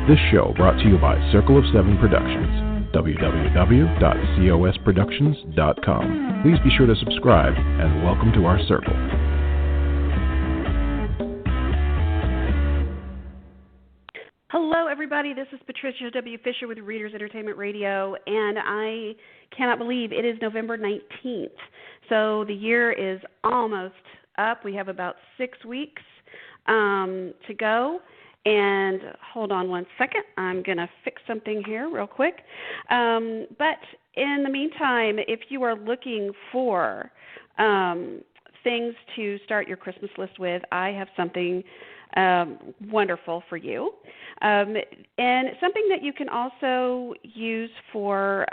This show brought to you by Circle of Seven Productions, www.cosproductions.com. Please be sure to subscribe and welcome to our circle. Hello, everybody. This is Patricia W. Fisher with Readers Entertainment Radio, and I cannot believe it is November 19th. So the year is almost up. We have about 6 weeks to go. And hold on one second. I'm going to fix something here real quick. But in the meantime, if you are looking for things to start your Christmas list with, I have something wonderful for you. And something that you can also use for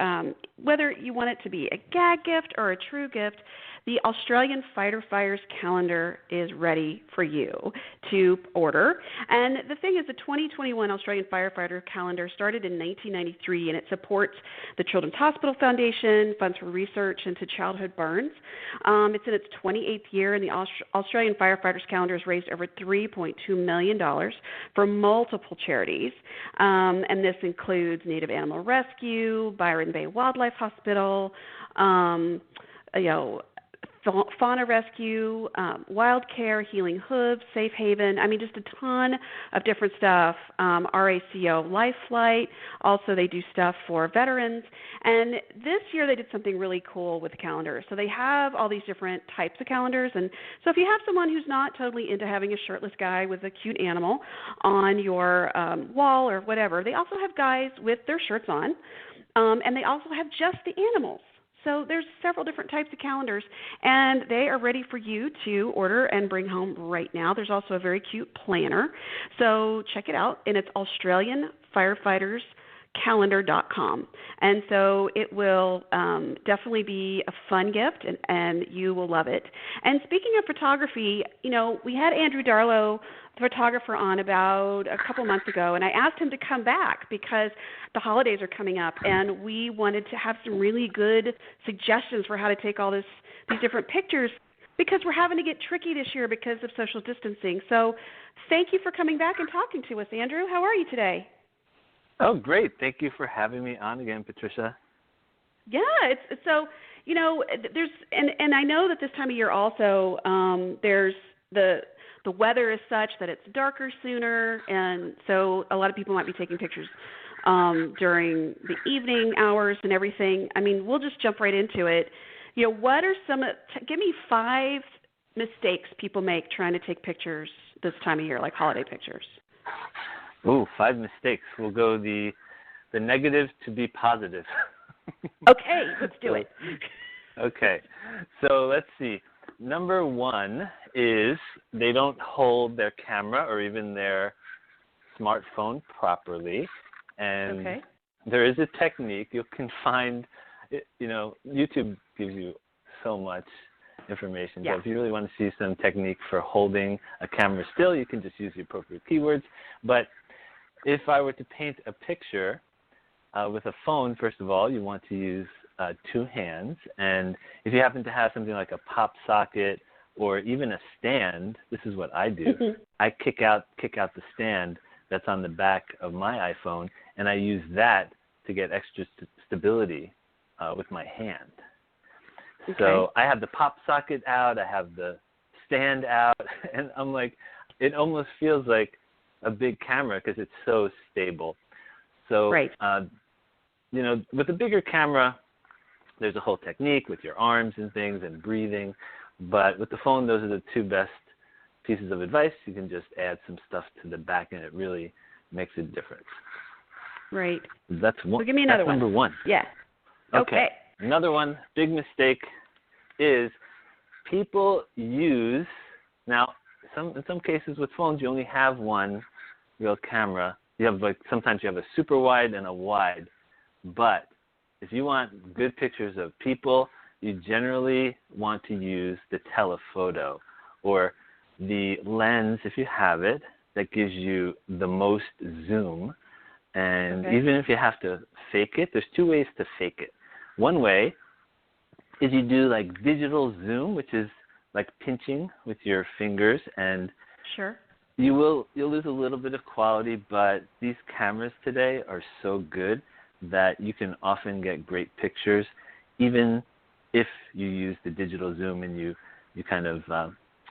whether you want it to be a gag gift or a true gift. The Australian Fighter Fighters calendar is ready for you to order. And the thing is, the 2021 Australian Firefighter calendar started in 1993, and it supports the Children's Hospital Foundation, funds for research into childhood burns. It's in its 28th year, and the Australian Firefighters calendar has raised over $3.2 million for multiple charities. And this includes Native Animal Rescue, Byron Bay Wildlife Hospital, Fauna Rescue, Wild Care, Healing Hooves, Safe Haven. I mean, just a ton of different stuff. RACO Life Flight. Also, they do stuff for veterans. And this year they did something really cool with the calendar. So they have all these different types of calendars. And so if you have someone who's not totally into having a shirtless guy with a cute animal on your wall or whatever, they also have guys with their shirts on. And they also have just the animals. So there's several different types of calendars, and they are ready for you to order and bring home right now. There's also a very cute planner. So check it out, and it's AustralianFireFightersCalendar.com. And so it will definitely be a fun gift, and you will love it. And speaking of photography, we had Andrew Darlow, the photographer, on about a couple months ago, and I asked him to come back because the holidays are coming up, and we wanted to have some really good suggestions for how to take all these different pictures, because we're having to get tricky this year because of social distancing. So thank you for coming back and talking to us, Andrew. How are you today? Oh, great. Thank you for having me on again, Patricia. Yeah, there's, and I know that this time of year also, there's the weather is such that it's darker sooner, and so a lot of people might be taking pictures during the evening hours and everything. I mean, we'll just jump right into it. What are give me 5 mistakes people make trying to take pictures this time of year, like holiday pictures. Ooh, 5 mistakes. We'll go the negative to be positive. Okay, let's do it. Okay, so let's see. Number 1 is they don't hold their camera or even their smartphone properly. And there is a technique you can find. YouTube gives you so much information. Yeah. So if you really want to see some technique for holding a camera still, you can just use the appropriate keywords. But if I were to paint a picture with a phone, first of all, you want to use 2 hands. And if you happen to have something like a pop socket or even a stand, this is what I do. I kick out the stand that's on the back of my iPhone, and I use that to get extra stability with my hand. Okay. So I have the pop socket out, I have the stand out, and I'm like, it almost feels like a big camera because it's so stable. So, right. With a bigger camera, there's a whole technique with your arms and things and breathing. But with the phone, those are the 2 best pieces of advice. You can just add some stuff to the back, and it really makes a difference. Right. That's one. So give me another one. Number 1. Yeah. Okay. Another one, big mistake, is people use, now in some cases with phones you only have one real camera. You have sometimes you have a super wide and a wide. But if you want good pictures of people, you generally want to use the telephoto or the lens, if you have it, that gives you the most zoom. And even if you have to fake it, there's 2 ways to fake it. One way is you do digital zoom, which is like pinching with your fingers and Sure. you'll lose a little bit of quality, but these cameras today are so good that you can often get great pictures, even if you use the digital zoom and you kind of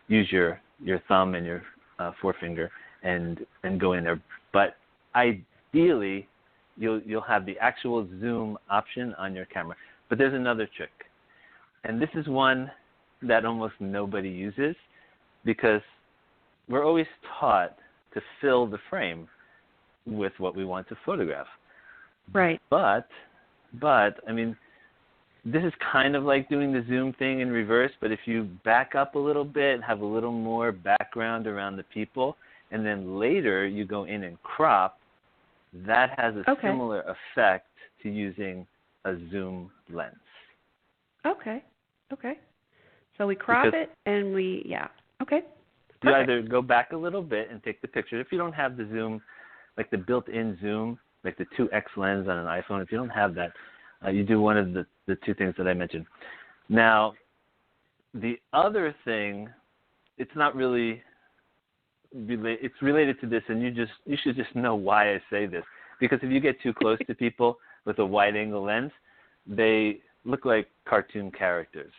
use your thumb and your forefinger and go in there. But ideally, you'll have the actual zoom option on your camera. But there's another trick, and this is one that almost nobody uses because we're always taught to fill the frame with what we want to photograph. Right. But I mean, this is kind of like doing the zoom thing in reverse, but if you back up a little bit, have a little more background around the people, and then later you go in and crop, that has a similar effect to using a zoom lens. Okay. So we crop it and okay. Perfect. You either go back a little bit and take the picture. If you don't have the zoom, like the built-in zoom, like the 2X lens on an iPhone, if you don't have that, you do one of the two things that I mentioned. Now, the other thing, it's not really it's related to this, and you should just know why I say this. Because if you get too close to people with a wide-angle lens, they look like cartoon characters.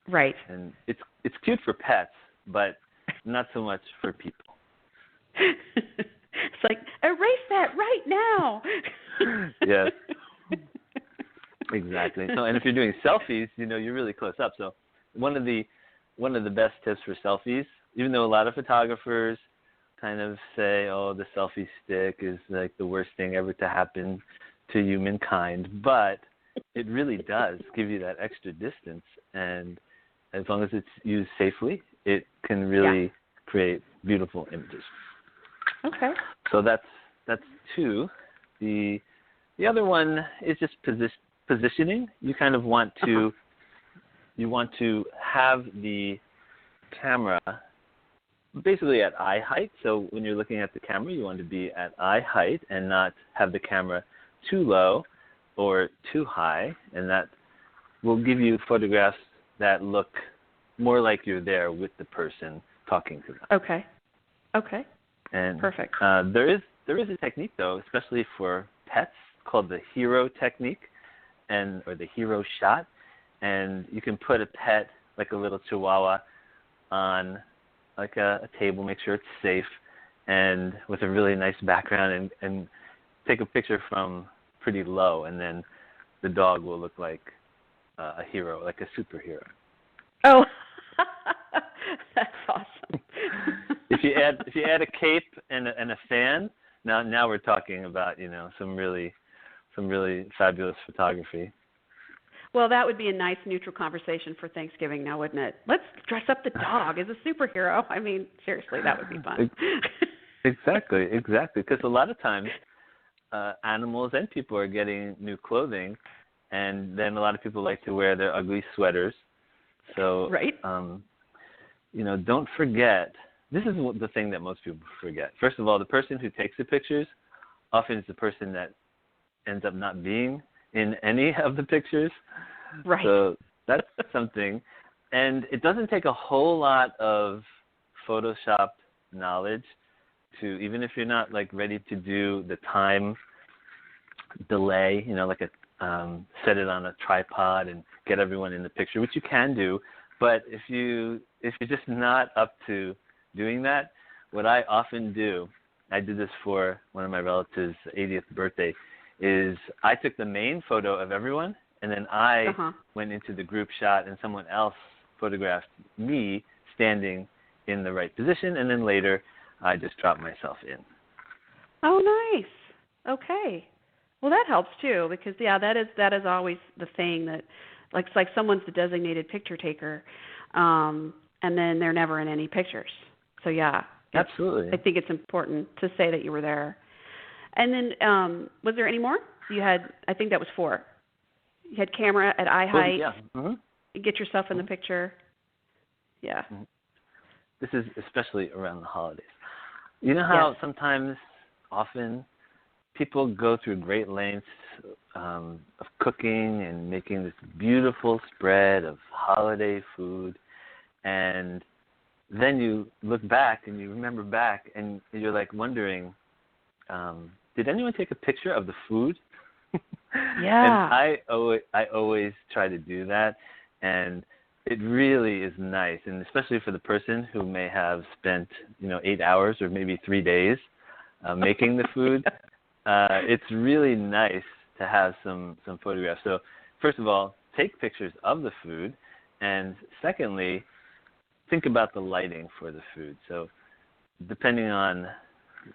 Right. And it's cute for pets, but not so much for people. It's like, erase that right now. Yes. Exactly. So, and if you're doing selfies, you're really close up. So, one of the best tips for selfies, even though a lot of photographers kind of say, "Oh, the selfie stick is like the worst thing ever to happen to humankind," but it really does give you that extra distance, and as long as it's used safely, it can really create beautiful images. Okay. So that's two. The other one is just positioning. You kind of want to have the camera basically at eye height. So when you're looking at the camera, you want to be at eye height and not have the camera too low or too high, and that will give you photographs that look more like you're there with the person talking to them. Okay. And perfect. There is a technique though, especially for pets, called the hero technique, or the hero shot, and you can put a pet like a little chihuahua on like a table, make sure it's safe, and with a really nice background, and take a picture from pretty low, and then the dog will look like a hero, like a superhero. Oh, that's awesome. If you add a cape and a fan, now we're talking about some really fabulous photography. Well, that would be a nice neutral conversation for Thanksgiving now, wouldn't it? Let's dress up the dog as a superhero. I mean, seriously, that would be fun. Exactly. Because a lot of times animals and people are getting new clothing, and then a lot of people like to wear their ugly sweaters. So, right. Don't forget, this is the thing that most people forget. First of all, the person who takes the pictures often is the person that ends up not being in any of the pictures. Right. So that's something. And it doesn't take a whole lot of Photoshop knowledge to, even if you're not like ready to do the time delay, like set it on a tripod and get everyone in the picture, which you can do. But if you're just not up to doing that, what I often do, I did this for one of my relatives' 80th birthday, is I took the main photo of everyone, and then I went into the group shot, and someone else photographed me standing in the right position, and then later I just dropped myself in. Oh, nice. Okay. Well, that helps too, because that is always the thing that, like, it's like someone's the designated picture taker, and then they're never in any pictures. So absolutely. I think it's important to say that you were there. And then, was there any more? You had, I think that was 4. You had camera at eye height. Yeah. Mm-hmm. You get yourself in the picture. Yeah. Mm-hmm. This is especially around the holidays. You know how sometimes, often, people go through great lengths of cooking and making this beautiful spread of holiday food, and then you look back and you remember back and you're like wondering, did anyone take a picture of the food? Yeah. And I always try to do that, and it really is nice, and especially for the person who may have spent 8 hours or maybe 3 days making the food. It's really nice to have some photographs. So first of all, take pictures of the food, and secondly, think about the lighting for the food. So depending on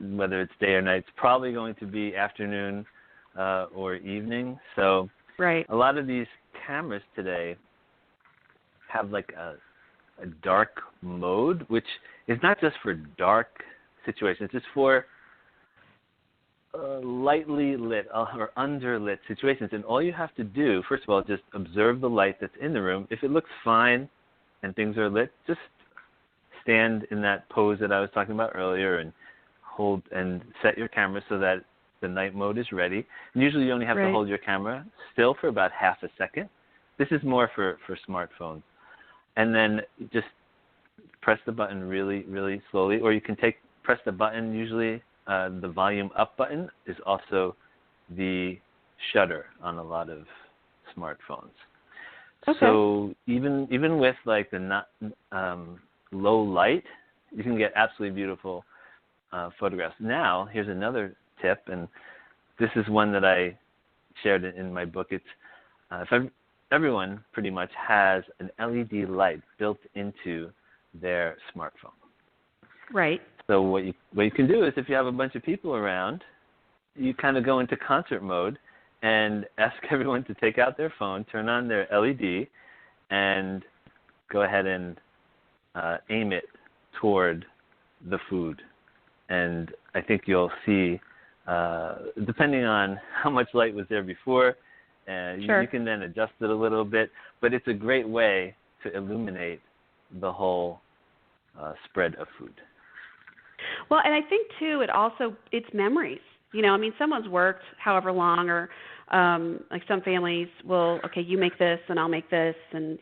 whether it's day or night, it's probably going to be afternoon or evening. So right. A lot of these cameras today have like a dark mode, which is not just for dark situations. It's for lightly lit or underlit situations. And all you have to do, first of all, just observe the light that's in the room. If it looks fine and things are lit, just stand in that pose that I was talking about earlier and hold and set your camera so that the night mode is ready. And usually you only have to hold your camera still for about half a second. This is more for smartphones. And then just press the button really, really slowly. Or you can press the button. Usually the volume up button is also the shutter on a lot of smartphones. Okay. So even with like the low light, you can get absolutely beautiful photographs. Now, here's another tip, and this is one that I shared in my book. It's everyone pretty much has an LED light built into their smartphone. Right. So what you can do is, if you have a bunch of people around, you kind of go into concert mode and ask everyone to take out their phone, turn on their LED, and go ahead and aim it toward the food. And I think you'll see, depending on how much light was there before, you can then adjust it a little bit. But it's a great way to illuminate the whole spread of food. Well, and I think, too, it's memories. Someone's worked however long, or like some families will, okay, you make this and I'll make this, and,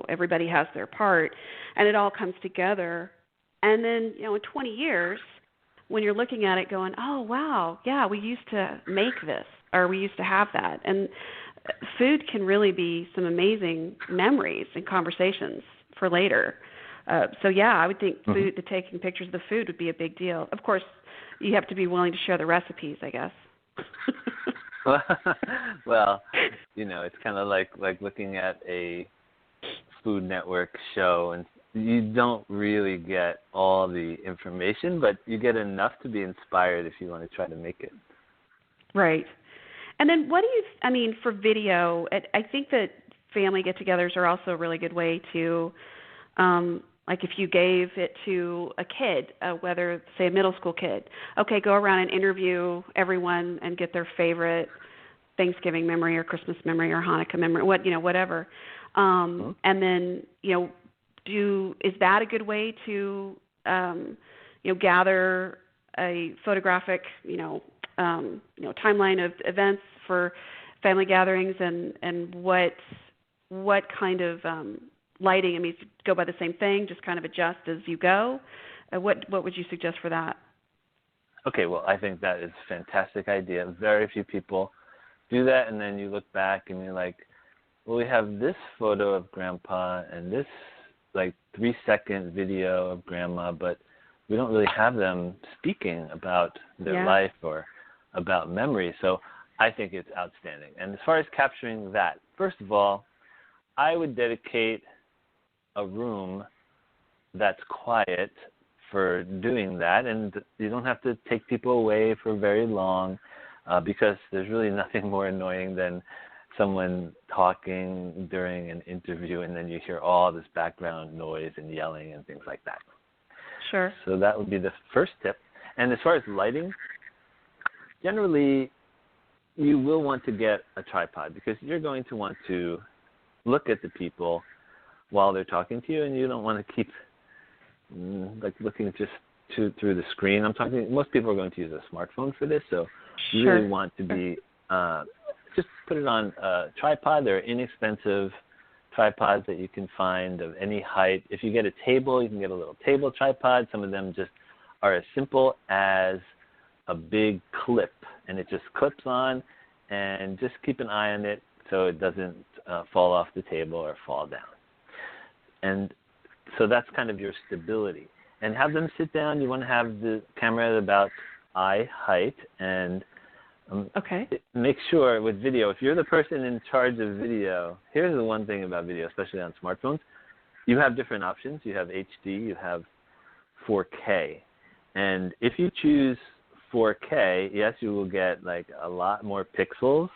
everybody has their part, and it all comes together. And then, in 20 years, when you're looking at it going, oh, wow, yeah, we used to make this, or we used to have that. And food can really be some amazing memories and conversations for later. So, yeah, I would think taking pictures of the food would be a big deal. Of course, you have to be willing to share the recipes, I guess. Well, it's kind of like looking at a Food Network show, and you don't really get all the information, but you get enough to be inspired if you want to try to make it. Right. And then for video, I think that family get-togethers are also a really good way to, like if you gave it to a kid, whether, say, a middle school kid, okay, go around and interview everyone and get their favorite Thanksgiving memory or Christmas memory or Hanukkah memory, whatever. And then, is that a good way to, gather a photographic, timeline of events for family gatherings, and what kind of lighting? If you go by the same thing, just kind of adjust as you go. What would you suggest for that? Okay, well, I think that is a fantastic idea. Very few people do that, and then you look back and you're like, well, we have this photo of Grandpa and this 3-second video of Grandma, but we don't really have them speaking about their life or about memory. So I think it's outstanding. And as far as capturing that, first of all, I would dedicate a room that's quiet for doing that, and you don't have to take people away for very long, because there's really nothing more annoying than someone talking during an interview and then you hear all this background noise and yelling and things like that. Sure. So that would be the first tip. And as far as lighting, generally you will want to get a tripod, because you're going to want to look at the people while they're talking to you, and you don't want to keep looking just through the screen. Most people are going to use a smartphone for this, so you really want to be just put it on a tripod. They're inexpensive. tripods that you can find of any height. If you get a table, you can get a little table tripod. Some of them just are as simple as a big clip, and it just clips on, and just keep an eye on it so it doesn't fall off the table or fall down. And so that's kind of your stability. And have them sit down. You want to have the camera at about eye height, and make sure with video, if you're the person in charge of video, here's the one thing about video, especially on smartphones, you have different options. You have HD, you have 4K. And if you choose 4K, yes, you will get like a lot more pixels,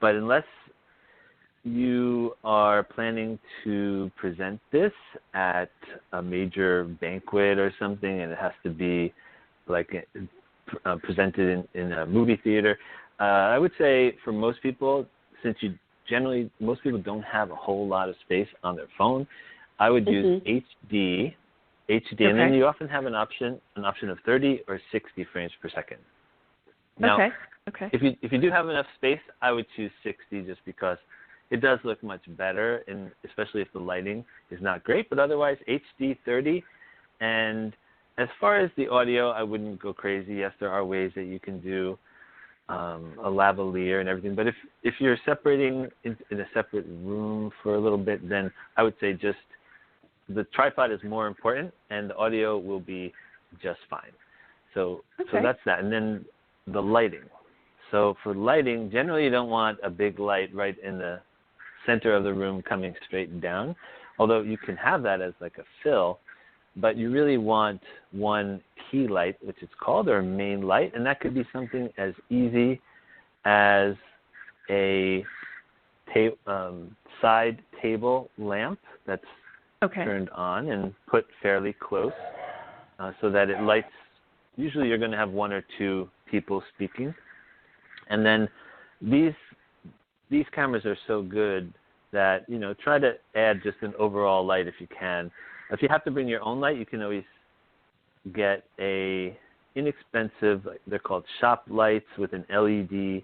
but unless you are planning to present this at a major banquet or something, and it has to be like presented in a movie theater, I would say for most people, since most people don't have a whole lot of space on their phone, I would use HD, and then you often have an option of 30 or 60 frames per second. Now, if you do have enough space, I would choose 60 just because it does look much better, and especially if the lighting is not great. But otherwise, HD 30. And as far as the audio, I wouldn't go crazy. Yes, there are ways that you can do a lavalier and everything. But if you're separating in a separate room for a little bit, then I would say just the tripod is more important, and the audio will be just fine. So that's that. And then the lighting. So for lighting, generally you don't want a big light right in the center of the room coming straight down, although you can have that as like a fill, but you really want one key light, which it's called, or a main light, and that could be something as easy as a side table lamp that's turned on and put fairly close so that it lights. Usually you're going to have one or two people speaking. And then these cameras are so good that, try to add just an overall light if you can. If you have to bring your own light, you can always get a inexpensive, they're called shop lights with an LED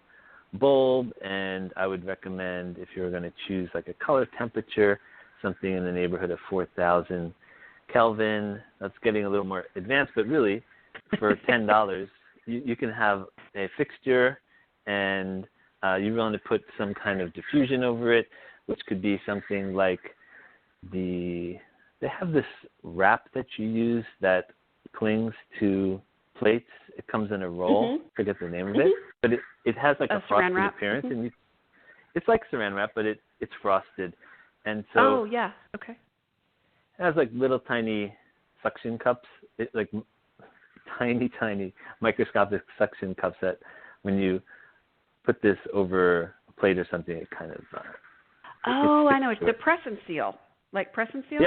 bulb, and I would recommend, if you're going to choose like a color temperature, something in the neighborhood of 4,000 Kelvin. That's getting a little more advanced, but really for $10, you can have a fixture, and you want to put some kind of diffusion over it, which could be something like they have this wrap that you use that clings to plates. It comes in a roll. Forget the name of it, but it has like a frosted appearance, and it's like Saran wrap, but it's frosted, and so it has like little tiny suction cups, like tiny microscopic suction cups that when you put this over a plate or something, it kind of I know. It's the press and seal. Like press and seal?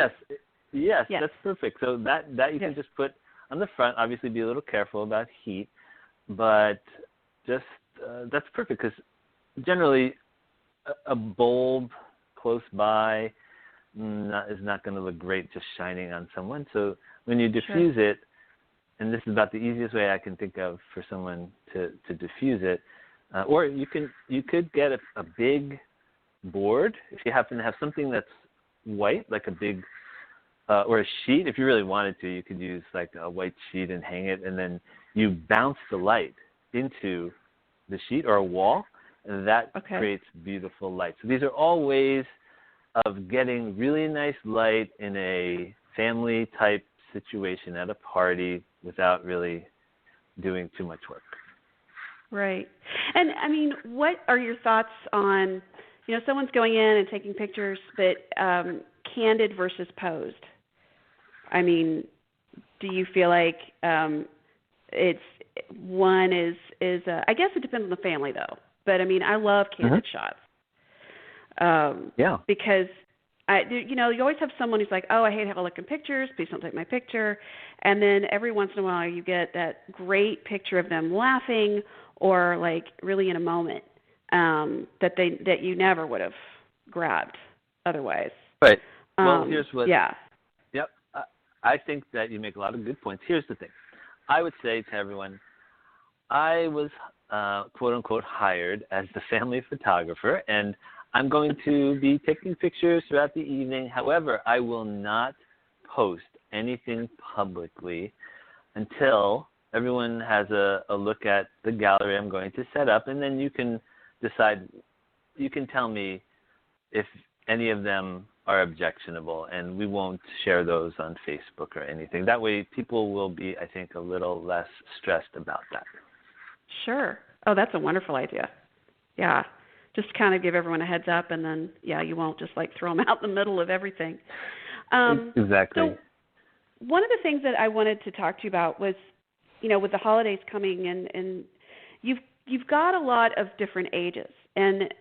Yes, that's perfect. So that you can just put on the front. Obviously, be a little careful about heat, but just that's perfect because generally a bulb close by is not going to look great just shining on someone. So when you diffuse it, and this is about the easiest way I can think of for someone to diffuse it, or you could get a big board if you happen to have something that's white, like a big or a sheet. If you really wanted to, you could use like a white sheet and hang it, and then you bounce the light into the sheet or a wall, and that creates beautiful light. So these are all ways of getting really nice light in a family type situation at a party without really doing too much work. Right. And I mean, what are your thoughts on, someone's going in and taking pictures, but candid versus posed? I mean, do you feel like it's one is I guess it depends on the family though. But I mean, I love candid shots. Because you always have someone who's like, oh, I hate how I look in pictures. Please don't take my picture. And then every once in a while, you get that great picture of them laughing or like really in a moment that you never would have grabbed otherwise. Right. Well, here's what. Yeah. Yep. I think that you make a lot of good points. Here's the thing. I would say to everyone, I was quote unquote hired as the family photographer, and I'm going to be taking pictures throughout the evening. However, I will not post anything publicly until everyone has a look at the gallery I'm going to set up, and then you can decide, you can tell me if any of them are objectionable, and we won't share those on Facebook or anything. That way people will be, I think, a little less stressed about that. Sure. Oh, that's a wonderful idea. Yeah. Just kind of give everyone a heads up, and then, you won't just like throw them out in the middle of everything. Exactly. So one of the things that I wanted to talk to you about was, with the holidays coming, and you've got a lot of different ages, and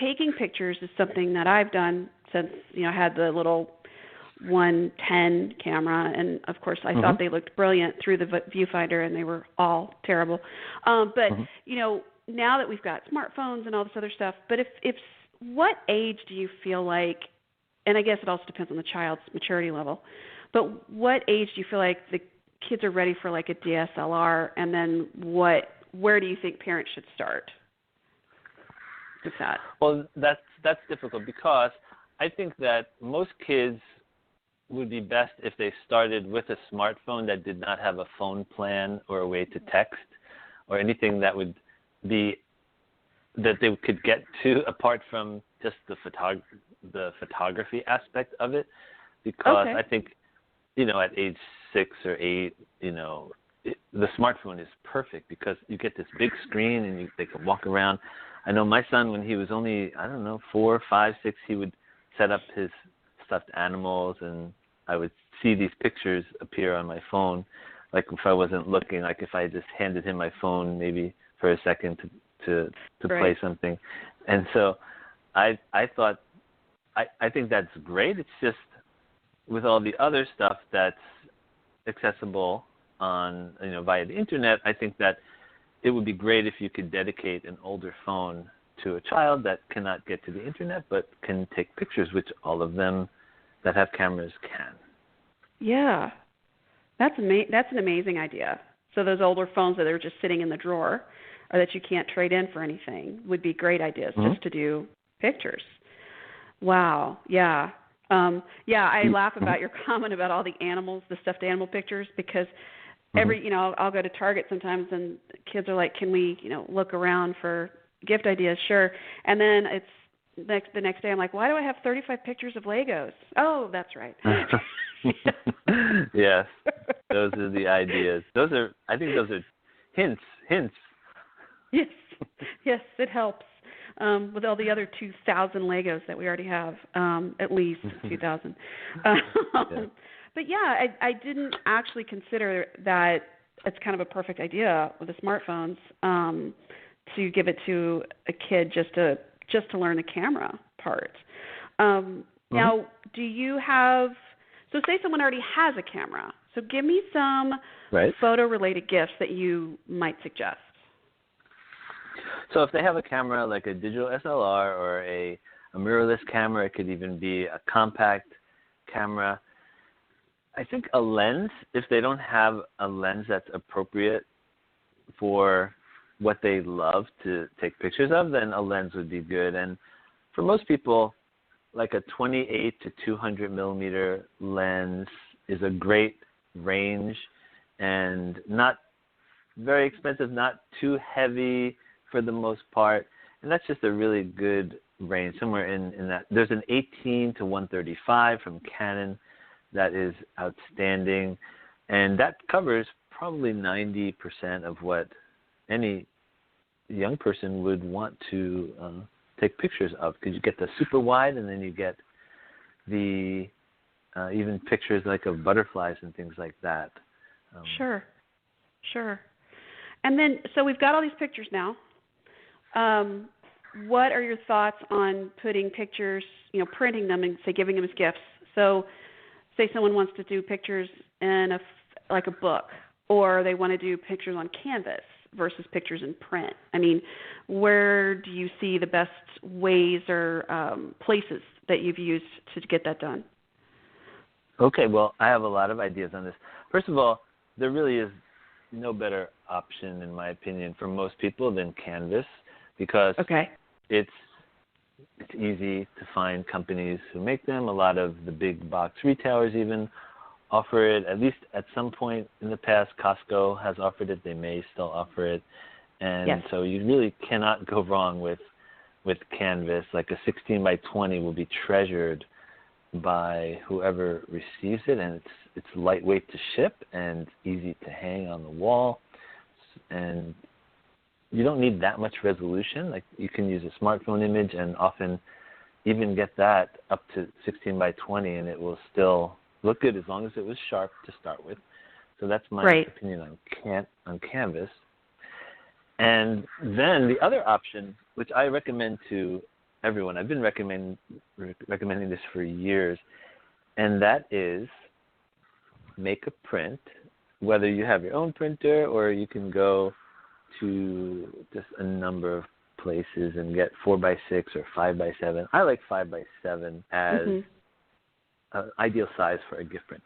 taking pictures is something that I've done since I had the little 110 camera, and of course I thought they looked brilliant through the viewfinder, and they were all terrible. But now that we've got smartphones and all this other stuff, but if what age do you feel like, and I guess it also depends on the child's maturity level, but what age do you feel like the kids are ready for like a DSLR, and then where do you think parents should start with that? Well, that's difficult, because I think that most kids would be best if they started with a smartphone that did not have a phone plan or a way to text or anything that would be that they could get to apart from just the photography aspect of it, because I think at age 6 or 8 the smartphone is perfect because you get this big screen and they can walk around. I know my son, when he was only 4, 5, 6, he would set up his stuffed animals, and I would see these pictures appear on my phone, like if I wasn't looking, like if I just handed him my phone maybe for a second to play something. And so I thought, I think that's great. It's just with all the other stuff that's accessible on via the internet, I think that it would be great if you could dedicate an older phone to a child that cannot get to the internet but can take pictures, which all of them that have cameras can. Yeah. That's an amazing idea. So those older phones that are just sitting in the drawer or that you can't trade in for anything would be great ideas just to do pictures. Wow. Yeah. I laugh about your comment about all the animals, the stuffed animal pictures, because I'll go to Target sometimes and kids are like, can we, look around for gift ideas? Sure. And then it's the next day I'm like, why do I have 35 pictures of Legos? Oh, that's right. Yes. Those are the ideas. I think those are hints. Yes, it helps. With all the other 2,000 Legos that we already have, at least 2,000. But yeah, I didn't actually consider that it's kind of a perfect idea with the smartphones to give it to a kid just to learn the camera part. Now, do you have? So say someone already has a camera. So give me some photo-related gifts that you might suggest. So if they have a camera like a digital SLR or a mirrorless camera, it could even be a compact camera. I think a lens, if they don't have a lens that's appropriate for what they love to take pictures of, then a lens would be good. And for most people, like a 28 to 200 millimeter lens is a great range and not very expensive, not too heavy for the most part. And that's just a really good range, somewhere in that. There's an 18 to 135 from Canon that is outstanding, and that covers probably 90% of what any young person would want to take pictures of, because you get the super wide, and then you get the even pictures like of butterflies and things like that. Sure. And then, so we've got all these pictures now. What are your thoughts on putting pictures, printing them and say giving them as gifts? So say someone wants to do pictures in like a book, or they want to do pictures on canvas versus pictures in print. I mean, where do you see the best ways or places that you've used to get that done? Okay, well, I have a lot of ideas on this. First of all, there really is no better option, in my opinion, for most people than Canvas, because it's it's easy to find companies who make them. A lot of the big box retailers even offer it. At least at some point in the past, Costco has offered it. They may still offer it. And yes. so you really cannot go wrong with canvas. Like a 16 by 20 will be treasured by whoever receives it, and it's lightweight to ship and easy to hang on the wall. And you don't need that much resolution. Like you can use a smartphone image and often even get that up to 16 by 20, and it will still look good as long as it was sharp to start with. So that's my right. opinion on canvas. And then the other option, which I recommend to everyone, I've been recommending this for years, and that is make a print, whether you have your own printer or you can go to just a number of places and get 4x6 or 5x7. I like 5x7 as an ideal size for a gift print.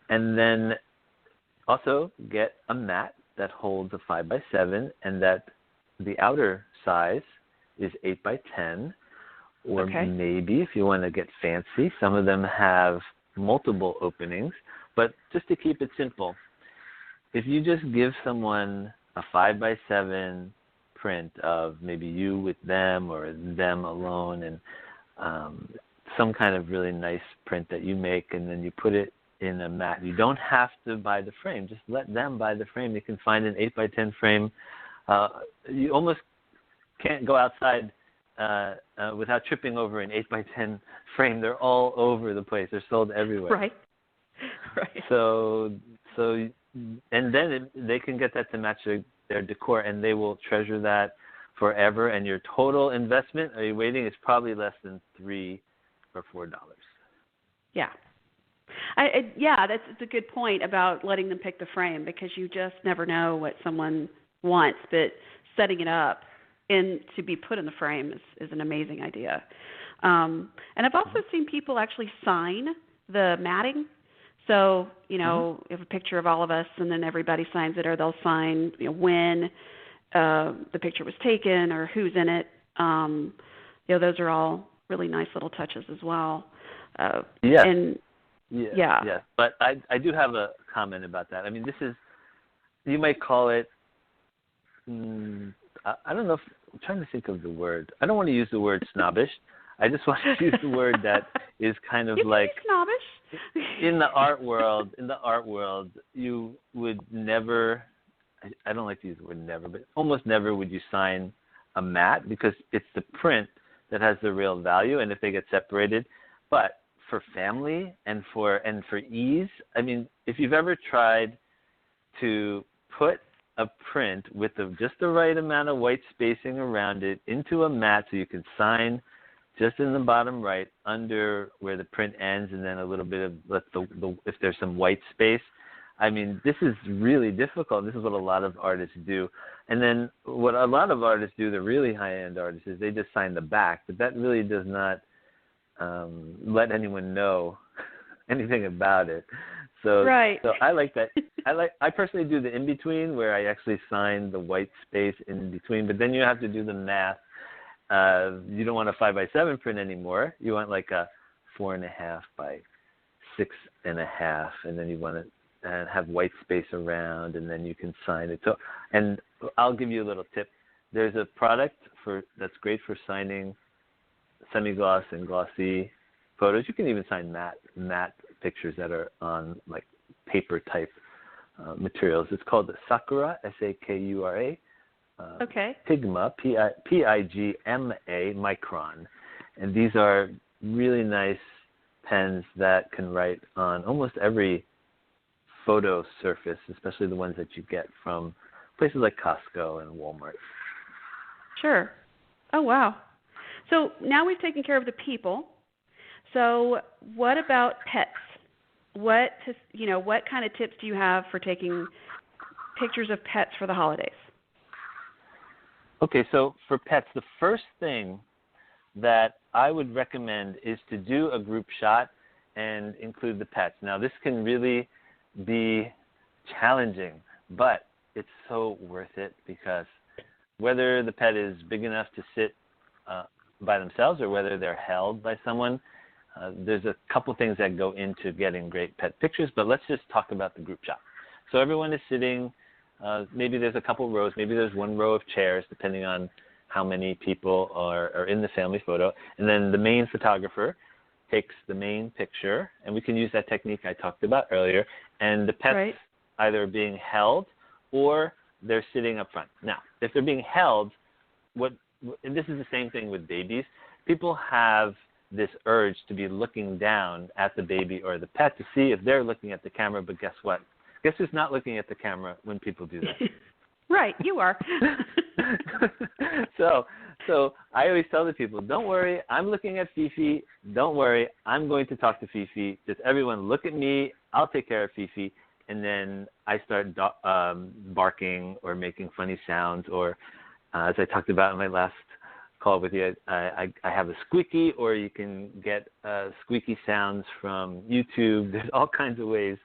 And then also get a mat that holds a 5x7 and that the outer size is 8x10. Or maybe if you want to get fancy, some of them have multiple openings. But just to keep it simple, if you just give someone a 5x7 print of maybe you with them or them alone, and some kind of really nice print that you make, and then you put it in a mat. You don't have to buy the frame. Just let them buy the frame. They can find an 8x10 frame. You almost can't go outside without tripping over an 8x10 frame. They're all over the place. They're sold everywhere. Right. So and then they can get that to match their decor, and they will treasure that forever. And your total investment, are you waiting, is probably less than $3 or $4. Yeah. That's a good point about letting them pick the frame, because you just never know what someone wants. But setting it up and to be put in the frame is an amazing idea. And I've also seen people actually sign the matting. So, you know, you have a picture of all of us, and then everybody signs it, or they'll sign when the picture was taken or who's in it. Those are all really nice little touches as well. Yes. And Yes. But I do have a comment about that. I mean, this is, you might call it, I don't know, I'm trying to think of the word. I don't want to use the word snobbish. I just want to use the word that is kind of like snobbish. In the art world, you would never, I don't like to use the word never, but almost never would you sign a mat, because it's the print that has the real value, and if they get separated. But for family and for ease, I mean, if you've ever tried to put a print with just the right amount of white spacing around it into a mat so you can sign just in the bottom right under where the print ends, and then a little bit of if there's some white space. I mean, this is really difficult. This is what a lot of artists do. And then what a lot of artists do, the really high-end artists, is they just sign the back, but that really does not let anyone know anything about it. So I like that. I personally do the in-between, where I actually sign the white space in between, but then you have to do the math. You don't want a 5x7 print anymore. You want like a 4.5 by 6.5, and then you want to have white space around, and then you can sign it. So, and I'll give you a little tip. There's a product that's great for signing semi-gloss and glossy photos. You can even sign matte pictures that are on like paper type materials. It's called the Sakura, Sakura. Pigma, Pigma Micron. And these are really nice pens that can write on almost every photo surface, especially the ones that you get from places like Costco and Walmart. Sure. Oh, wow. So now we've taken care of the people. So what about pets? What kind of tips do you have for taking pictures of pets for the holidays? Okay, so for pets, the first thing that I would recommend is to do a group shot and include the pets. Now, this can really be challenging, but it's so worth it, because whether the pet is big enough to sit by themselves or whether they're held by someone. There's a couple things that go into getting great pet pictures, but let's just talk about the group shot. So everyone is sitting, maybe there's a couple rows, maybe there's one row of chairs, depending on how many people are in the family photo. And then the main photographer takes the main picture, and we can use that technique I talked about earlier, and the pets either being held or they're sitting up front. Now, if they're being held, and this is the same thing with babies, people have this urge to be looking down at the baby or the pet to see if they're looking at the camera, but guess what? Guess who's not looking at the camera when people do that? Right, you are. So I always tell the people, don't worry, I'm looking at Fifi. Don't worry, I'm going to talk to Fifi. Just everyone look at me. I'll take care of Fifi. And then I start barking or making funny sounds, or as I talked about in my last call with you, I have a squeaky, or you can get squeaky sounds from YouTube. There's all kinds of ways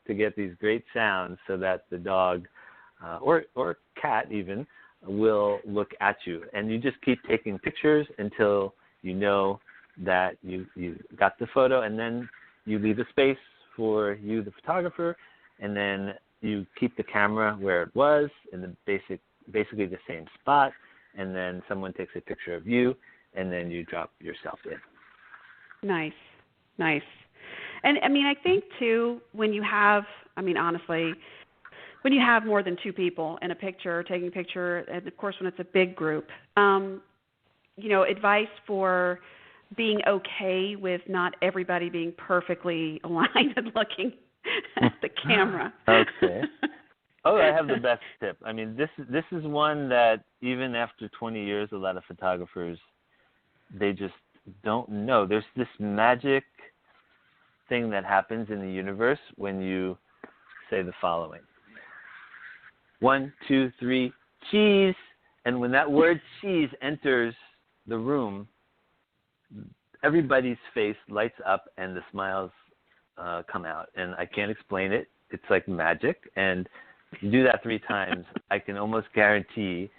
to get these great sounds so that the dog or cat even will look at you. And you just keep taking pictures until you know that you got the photo, and then you leave a space for you, the photographer, and then you keep the camera where it was in the basically the same spot, and then someone takes a picture of you, and then you drop yourself in. Nice. And, I mean, I think, too, when you have, honestly, when you have more than two people in a picture, taking a picture, and, of course, when it's a big group, advice for being okay with not everybody being perfectly aligned and looking at the camera. Okay. Oh, I have the best tip. I mean, this is one that even after 20 years, a lot of photographers, they just don't know. There's this magic thing that happens in the universe when you say the following: 1, 2, 3, cheese. And when that word cheese enters the room, everybody's face lights up and the smiles come out. And I can't explain it. It's like magic. And if you do that 3 times, I can almost guarantee.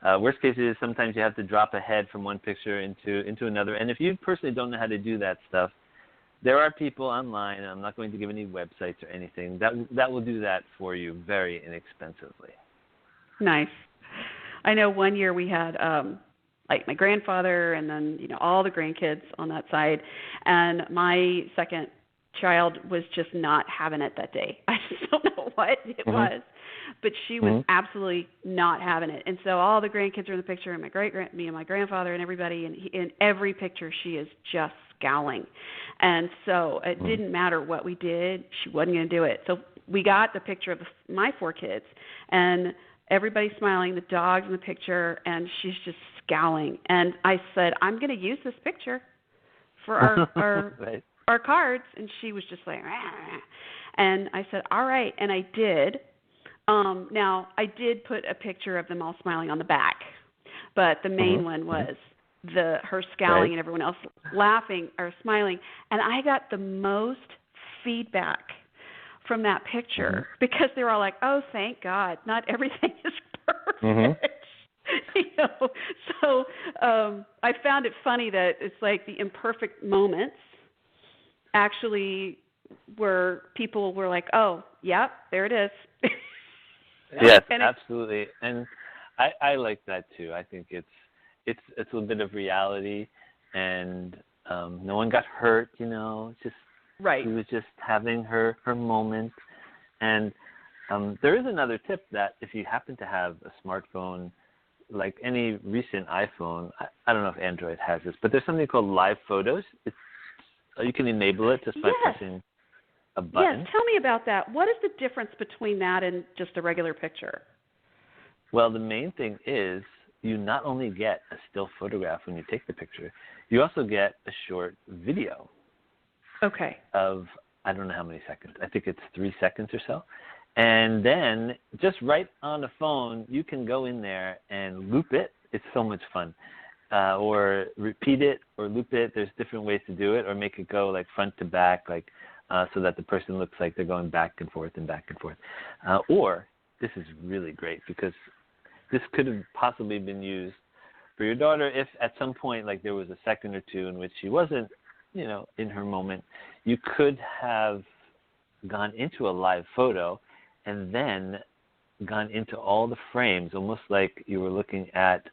Worst case is sometimes you have to drop a head from one picture into another. And if you personally don't know how to do that stuff, there are people online, and I'm not going to give any websites or anything, that will do that for you very inexpensively. Nice. I know one year we had like my grandfather and then, all the grandkids on that side, and my second child was just not having it that day. I just don't know what it was, but she was absolutely not having it. And so all the grandkids are in the picture, and me and my grandfather and everybody, and in every picture she is just scowling. And so it didn't matter what we did, she wasn't going to do it. So we got the picture of my 4 kids, and everybody's smiling, the dog's in the picture, and she's just scowling. And I said, I'm going to use this picture for our right. our cards. And she was just like, ah. And I said, all right. And I did. Now, I did put a picture of them all smiling on the back, but the main one was her scowling and everyone else laughing or smiling. And I got the most feedback from that picture because they were all like, oh, thank God, not everything is perfect. So I found it funny that it's like the imperfect moments actually where people were like, oh, yep, there it is. Yes, absolutely. And I like that too. I think it's a bit of reality, and no one got hurt, just right. She was just having her moment. And there is another tip that if you happen to have a smartphone, like any recent iPhone, I don't know if Android has this, but there's something called Live Photos. You can enable it just by pressing a button. Yes, tell me about that. What is the difference between that and just a regular picture? Well, the main thing is you not only get a still photograph when you take the picture, you also get a short video. Okay. Of, I don't know how many seconds. I think it's 3 seconds or so. And then just right on the phone, you can go in there and loop it. It's so much fun. Or repeat it or loop it. There's different ways to do it, or make it go like front to back, like so that the person looks like they're going back and forth and back and forth. Or this is really great because this could have possibly been used for your daughter, if at some point, like there was a second or two in which she wasn't, in her moment, you could have gone into a live photo and then gone into all the frames, almost like you were looking at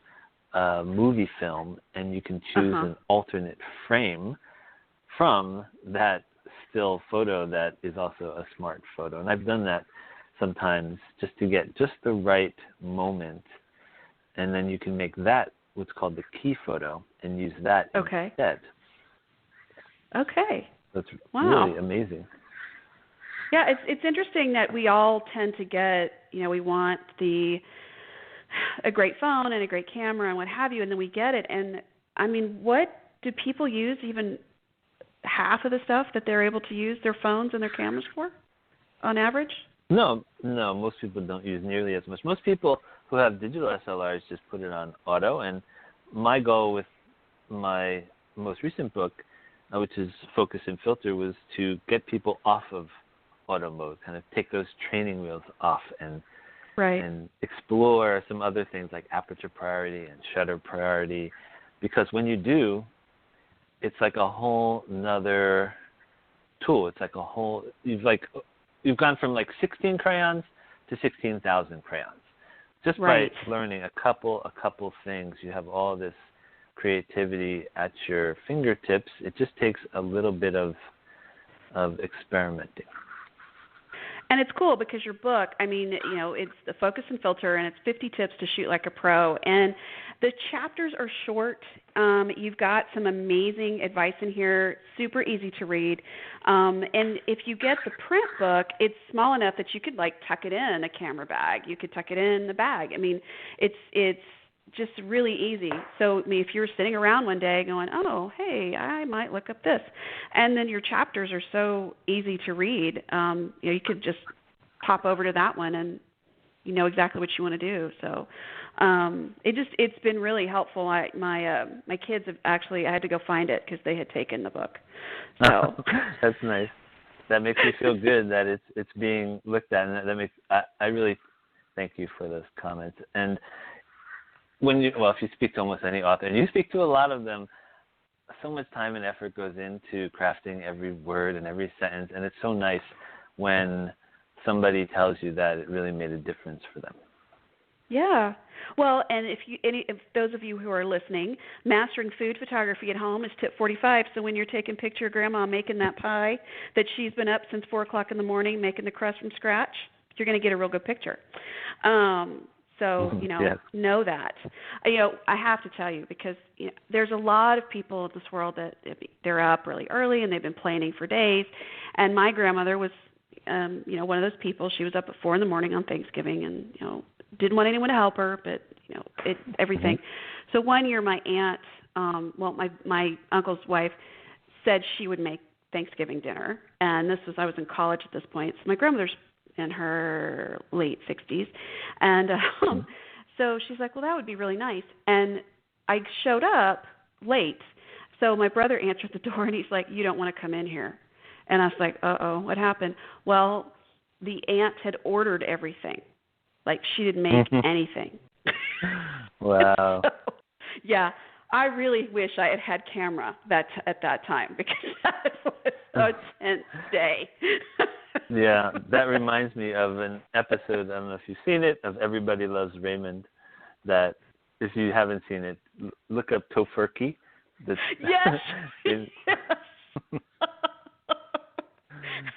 a movie film, and you can choose an alternate frame from that still photo that is also a smart photo. And I've done that sometimes just to get just the right moment, and then you can make that what's called the key photo and use that instead. Okay. That's really amazing. Yeah, it's interesting that we all tend to get, we want a great phone and a great camera and what have you, and then we get it. And, I mean, what do people use even half of the stuff that they're able to use their phones and their cameras for on average? No, most people don't use nearly as much. Most people who have digital SLRs just put it on auto, and my goal with my most recent book, which is Focus and Filter, was to get people off of auto mode, kind of take those training wheels off and explore some other things like aperture priority and shutter priority, because when you do, it's like a whole nother tool. It's like you've gone from like 16 crayons to 16,000 crayons. Just by learning a couple things, you have all this creativity at your fingertips. It just takes a little bit of experimenting. And it's cool because your book, I mean, it's the Focus and Filter, and it's 50 tips to shoot like a pro. And the chapters are short. You've got some amazing advice in here, super easy to read. And if you get the print book, it's small enough that you could like tuck it in a camera bag. You could tuck it in the bag. I mean, it's just really easy. So, I mean, if you were sitting around one day going, oh, hey, I might look up this. And then your chapters are so easy to read. You could just pop over to that one and you know exactly what you want to do. So it's been really helpful. My kids have actually, I had to go find it because they had taken the book. So that's nice. That makes me feel good that it's being looked at, and that makes I really thank you for those comments. And if you speak to almost any author, and you speak to a lot of them, so much time and effort goes into crafting every word and every sentence, and it's so nice when somebody tells you that it really made a difference for them. Yeah. Well, and if those of you who are listening, mastering food photography at home is tip 45. So when you're taking a picture of Grandma making that pie that she's been up since 4 o'clock in the morning making the crust from scratch, you're going to get a real good picture. So, yes. Know that. I have to tell you because there's a lot of people in this world that they're up really early and they've been planning for days. And my grandmother was, one of those people. She was up at 4 in the morning on Thanksgiving and, didn't want anyone to help her, but, everything. Mm-hmm. So one year my aunt, my uncle's wife said she would make Thanksgiving dinner. And I was in college at this point. So my grandmother's in her late 60s. And so she's like, well, that would be really nice. And I showed up late. So my brother answered the door, and he's like, you don't want to come in here. And I was like, uh-oh, what happened? Well, the aunt had ordered everything. Like, she didn't make anything. Wow. So, yeah, I really wish I had had camera at that time because that was a tense day. Yeah, that reminds me of an episode, I don't know if you've seen it, of Everybody Loves Raymond, that if you haven't seen it, look up Tofurkey. Yes. Yes.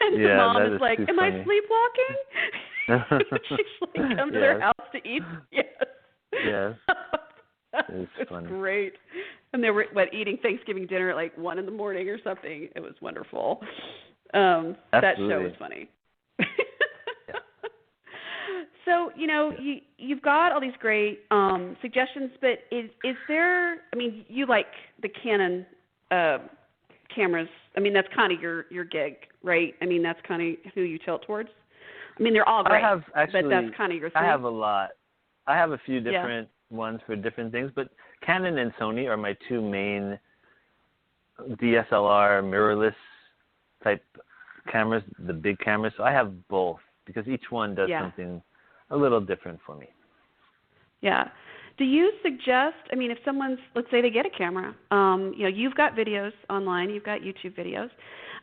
And yeah, Mom is like, am funny. I sleepwalking? She's like, come to their house to eat. Yes. Yes. It's funny. Great. And they were eating Thanksgiving dinner at like 1 in the morning or something. It was wonderful. That show was funny. Yeah. So, you've got all these great suggestions, but is there, you like the Canon cameras. That's kind of your gig, right? That's kind of who you tilt towards. They're all great, but that's kind of your thing. I have a lot. I have a few different ones for different things, but Canon and Sony are my two main DSLR mirrorless type cameras, the big cameras. So I have both because each one does something a little different for me. Yeah. do you suggest, I mean, if someone's, let's say they get a camera, you've got videos online, you've got YouTube videos,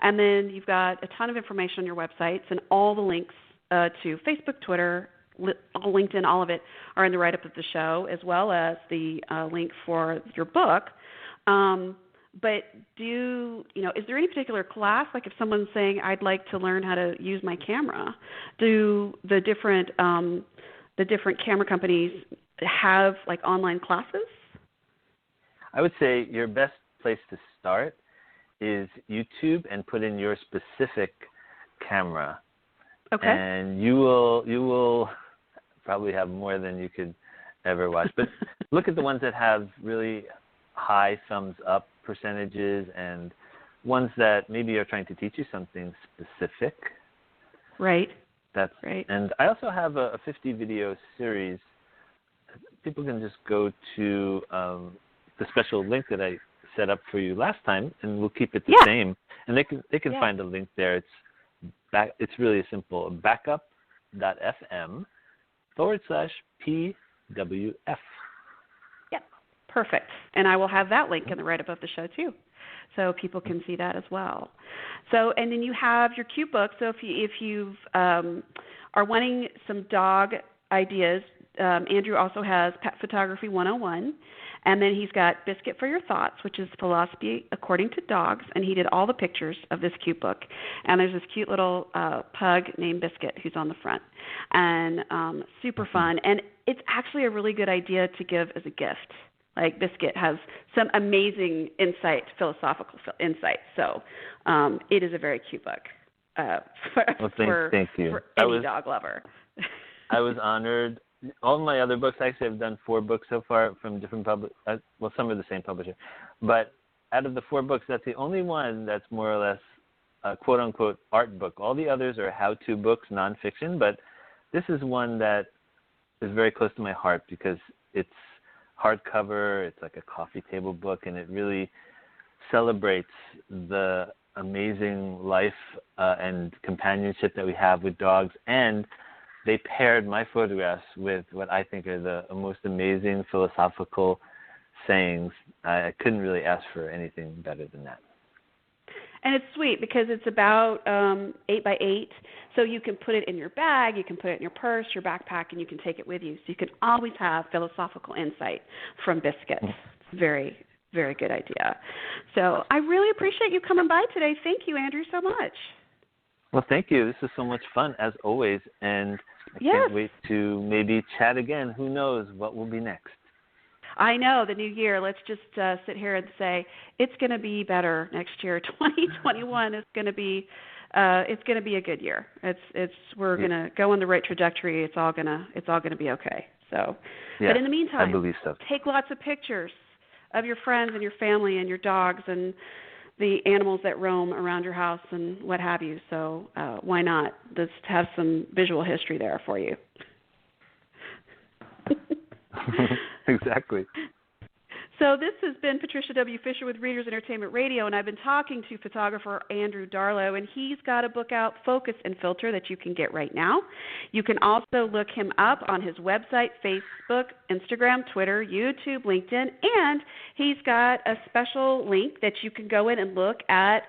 and then you've got a ton of information on your websites, and all the links to Facebook, Twitter, LinkedIn, all of it are in the write-up of the show, as well as the link for your book. But is there any particular class, like if someone's saying, I'd like to learn how to use my camera, do the different camera companies have like online classes? I would say your best place to start is YouTube and put in your specific camera. Okay. And you will probably have more than you could ever watch. But look at the ones that have really high thumbs up percentages and ones that maybe are trying to teach you something specific. Right. That's right. And I also have a 50 video series. People can just go to the special link that I set up for you last time, and we'll keep it the same. And they can find a link there. It's really simple. backup.fm/PWF. Yep, perfect. And I will have that link in the write-up of the show too, so people can see that as well. So, and then you have your cute book. So if you are wanting some dog ideas, Andrew also has Pet Photography 101. And then he's got Biscuit for Your Thoughts, which is philosophy according to dogs, and he did all the pictures of this cute book. And there's this cute little pug named Biscuit who's on the front, and super fun. And it's actually a really good idea to give as a gift. Like Biscuit has some amazing philosophical insight. So it is a very cute book for any dog lover. I was honored. All my other books, actually, I've done 4 books so far from different some are the same publisher. But out of the 4 books, that's the only one that's more or less a quote-unquote art book. All the others are how-to books, nonfiction, but this is one that is very close to my heart because it's hardcover, it's like a coffee table book, and it really celebrates the amazing life and companionship that we have with dogs. And they paired my photographs with what I think are the most amazing philosophical sayings. I couldn't really ask for anything better than that. And it's sweet because it's about 8 by 8, so you can put it in your bag, you can put it in your purse, your backpack, and you can take it with you. So you can always have philosophical insight from Biscuit. It's a very, very good idea. So I really appreciate you coming by today. Thank you, Andrew, so much. Well, thank you. This is so much fun, as always, and I can't wait to maybe chat again. Who knows what will be next? I know, the new year. Let's just sit here and say it's going to be better next year. 2021 is going to be it's going to be a good year. We're going to go on the right trajectory. It's all going to be okay. So, but in the meantime, I believe so. Take lots of pictures of your friends and your family and your dogs and the animals that roam around your house and what have you. So why not? Let's have some visual history there for you. Exactly. So this has been Patricia W. Fisher with Readers Entertainment Radio, and I've been talking to photographer Andrew Darlow, and he's got a book out, Focus and Filter, that you can get right now. You can also look him up on his website, Facebook, Instagram, Twitter, YouTube, LinkedIn, and he's got a special link that you can go in and look at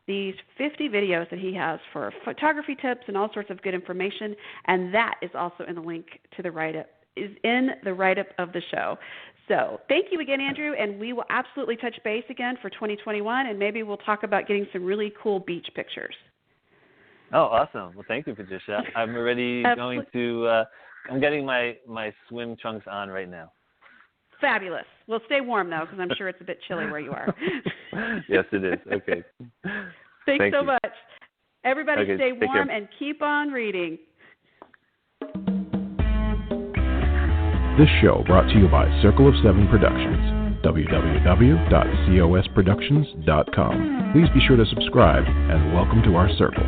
these 50 videos that he has for photography tips and all sorts of good information, and that is also in the link to the write-up, is in the write-up of the show. So thank you again, Andrew, and we will absolutely touch base again for 2021, and maybe we'll talk about getting some really cool beach pictures. Oh, awesome. Well, thank you, Patricia. I'm already going to I'm getting my swim trunks on right now. Fabulous. Well, stay warm, though, because I'm sure it's a bit chilly where you are. Yes, it is. Okay. Thanks so much. Everybody stay warm care. And keep on reading. This show brought to you by Circle of Seven Productions, www.cosproductions.com. Please be sure to subscribe and welcome to our circle.